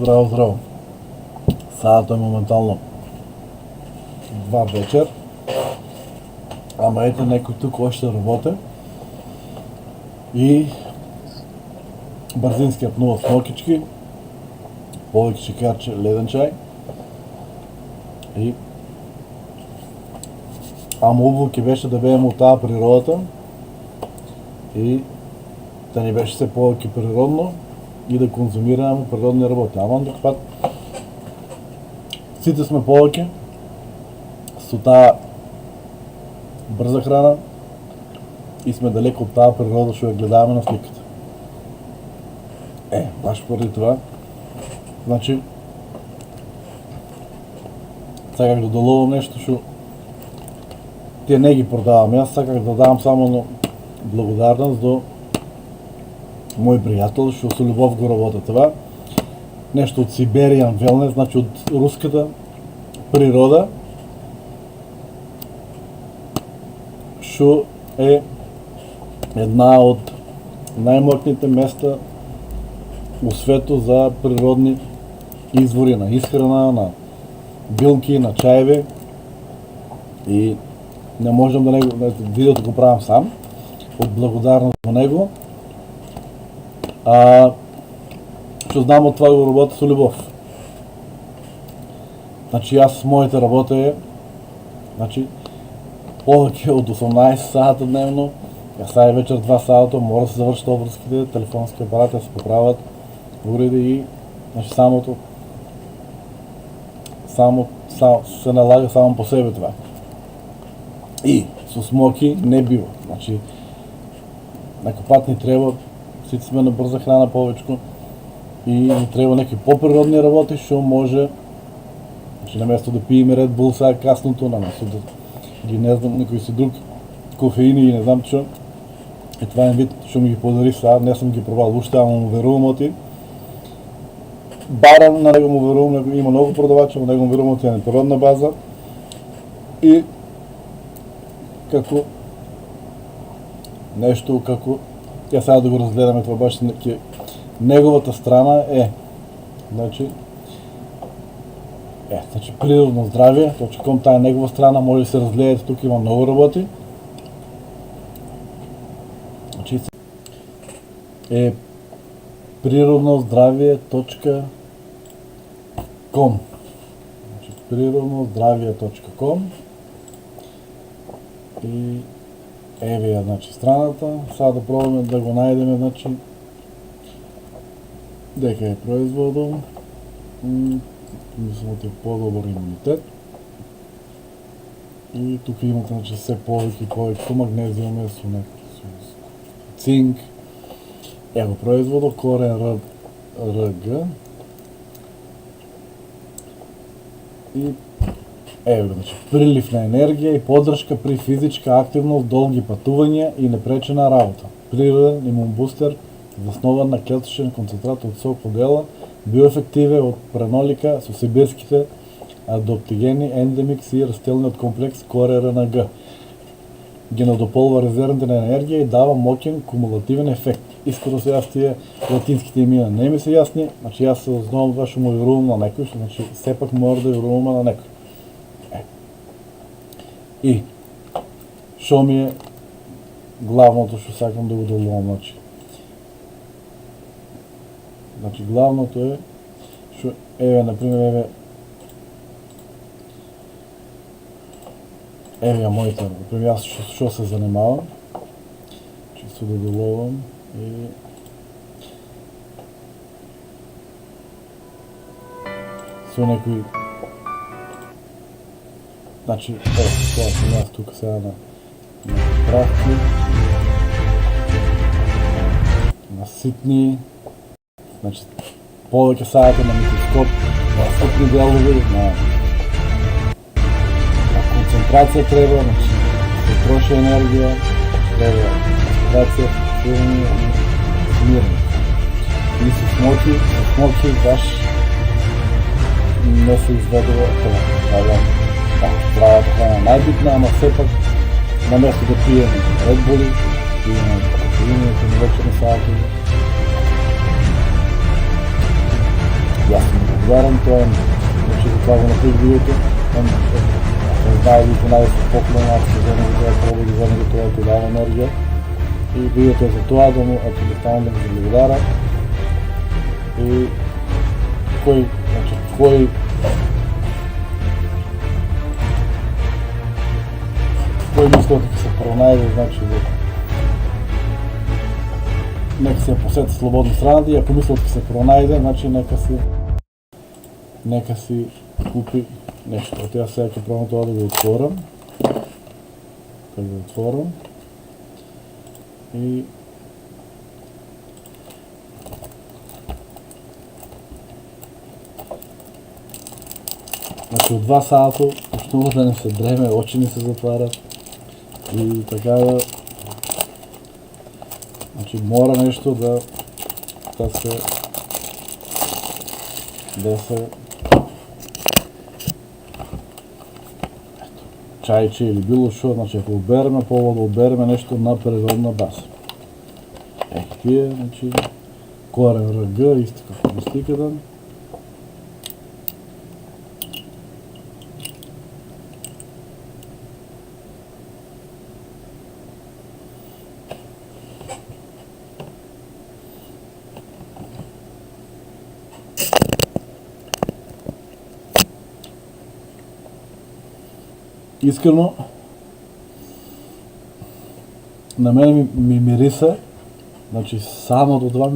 Здраво, здраво. Садата е моментално 2 вечер. Ама ето някой тук още работи. И бързински апнува смокички. Повече ще карче леден чай. И ама облаки беше да беем от тази природата. И да ни беше все повече природно и да консумираме природни работи. Ама друг път сите сме повече с тази бърза храна и сме далеко от тази природа, ще я гледаваме на сликата. Баш поради това. Значи, сега как да доловам нещо, ще те не ги продавам. Аз сега как да давам само на благодарност до мой приятел, ще с любов го работя това. Нещо от Siberian Wellness, значи от руската природа. Шу е една от най-мътните места у свето за природни извори на изхрана, на билки, на чаеви. И не можем да видеото го правим сам, от благодарност на него. Ще знам от това го работя с любов. Значи аз моята работа е повече от 18 сата дневно, а сега е вечер 2 сата, може да се завършат образките, телефонски апарати да се поправят, уреди и самото се налага само по себе това. И с смоки не бива. Значи, някой път ни трябва, всички сме на бърза храна повечко и ни трябва някакви по-природни работи, защото може, на место да пием Red Bull сега касното, на место да ги не знам някой си друг кофеини и не знам че. И това е вид, що ми ги подари сега, не съм ги пробвал въобще, ама му верувам оти. Бара на него му верувам, има много продавача, на него му верувам оти е на природна база. И како нещо, како тя сега да го разгледаме, това баш неговата страна е значи природно здравие, .com, тая негова страна, може да се разгледате, тук има много работи. Значи е природноздравие.com. Природноздравие.com и евия, страната. Сега да пробваме да го найдем, дека е производом. Мисля, че е по-добър имунитет. И тук имате все повече и повече магнезиум, цинк. Ево производо, корен РГ. И прилив на енергия и поддръжка при физическа активност, дълги пътувания и непречена работа. Природен имунбустер, заснован на клетъчен концентрат от сок отдела, биоефективен от пренолика с сибирските адаптогени, ендемикс и растителният комплекс КОРЕ-РНГ. Генодопълва резервната енергия и дава мощен кумулативен ефект. Искам сега с тия латинските имена не ми са ясни, значи аз се основно това ще му верувам на някой, значи все пак може да верувам на някой. И шо ми е главното, ще сакам да го долувам, значи главното е, например, моите, например, аз що се занимавам, чисто да доловам и са някои, значи, това съм аз тук сега на правки, на ситни, значи повече саята на микроскоп, на стъпни делове, на концентрация трябва, значи да троши енергия, трябва концентрация, фокусиране и смиране. И с смоки баш не се изведува това. Здравата храна най-битна, ама все пак на место да пием Red Bull, пием кофеини, към вечерни саати. Ясно. благодарен, той е, значи затова го направих видеото, ако знае ви понавица поклон, ако се вземе да проби да вземе това да ти дава енергия. И видеото е за това, да му само да му се благодаря. И кой мисля да се пронайде, значи нека се посети слободно страната и ако мисля да се пронайде, значи нека си купи нещо. От сега сега пробвам това да го отворям. Да го отворям. И значи от 2 сато почнува да не се дреме, очи ни се затварят и така да... Значи мора нещо да се чайче или било шо, значи ако обереме, по-ло да обереме нещо на природна база. Тие, значи корен ръга, исто како достикадан. Искрено, на мене ми мириса, значи само до това,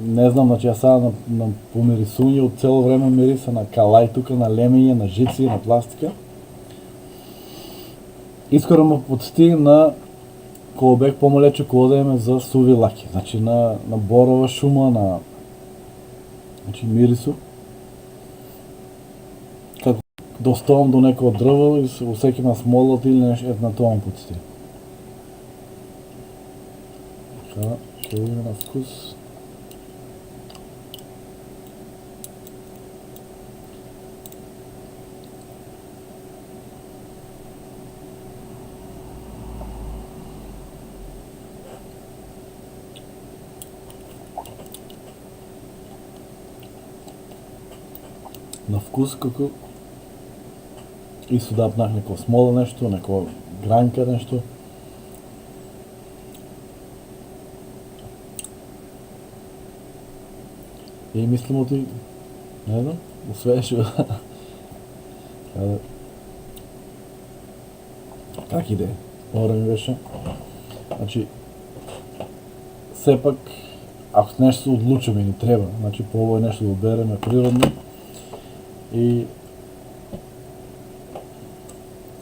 не знам, значи аз сега на помирисунje от цяло време мириса на калай тука, на лемење, на жици, на пластика. Искрено ме подсти на кога бех помалече кога да имаме за суви лаки, значи на борова шума, на мирису. Да оставам до некој дрво и се усеким на смолата или нещо на това му подсти. Така, ќе видиме на вкус. На вкус како и сюда пнах некоја смола нещо, некоја гранка нещо. И мислимо ти, не знам, освежи. Как иде? Мора ми беше. Значи, сепак, ако нещо се одлучаме и ни треба, значи по-ово е нещо да обереме природно и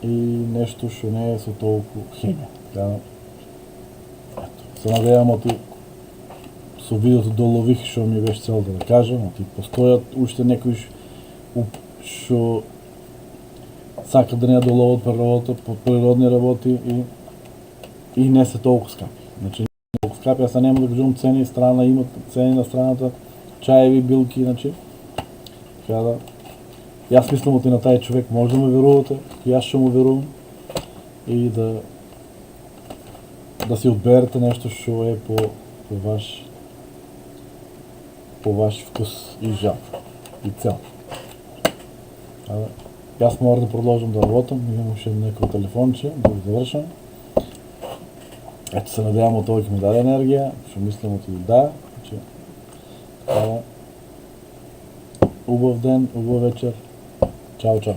нещо што не е со толку хемија. Се надевам оти со видеото долових што ми беше цел да кажам, оти постојат уште некои што сакат да не ја доловат природни работи и не се толку скапи. Значи не се толку скапи, аз нема да кажувам цени страна, имат цени на страната, чаеви, билки, значи. Така да јас мислам оти на тај човек може да му верувате, јас ќе му верувам и да си одберете нещо што е по ваш вкус и жал и цел. Јас мора да продолжам да работам, имам уште некој телефонче, да го завршам. Ето се надевам од тоа ќе ми даде енергија, што мислам оти да. Убав ден, убав вечер. Чао, чао.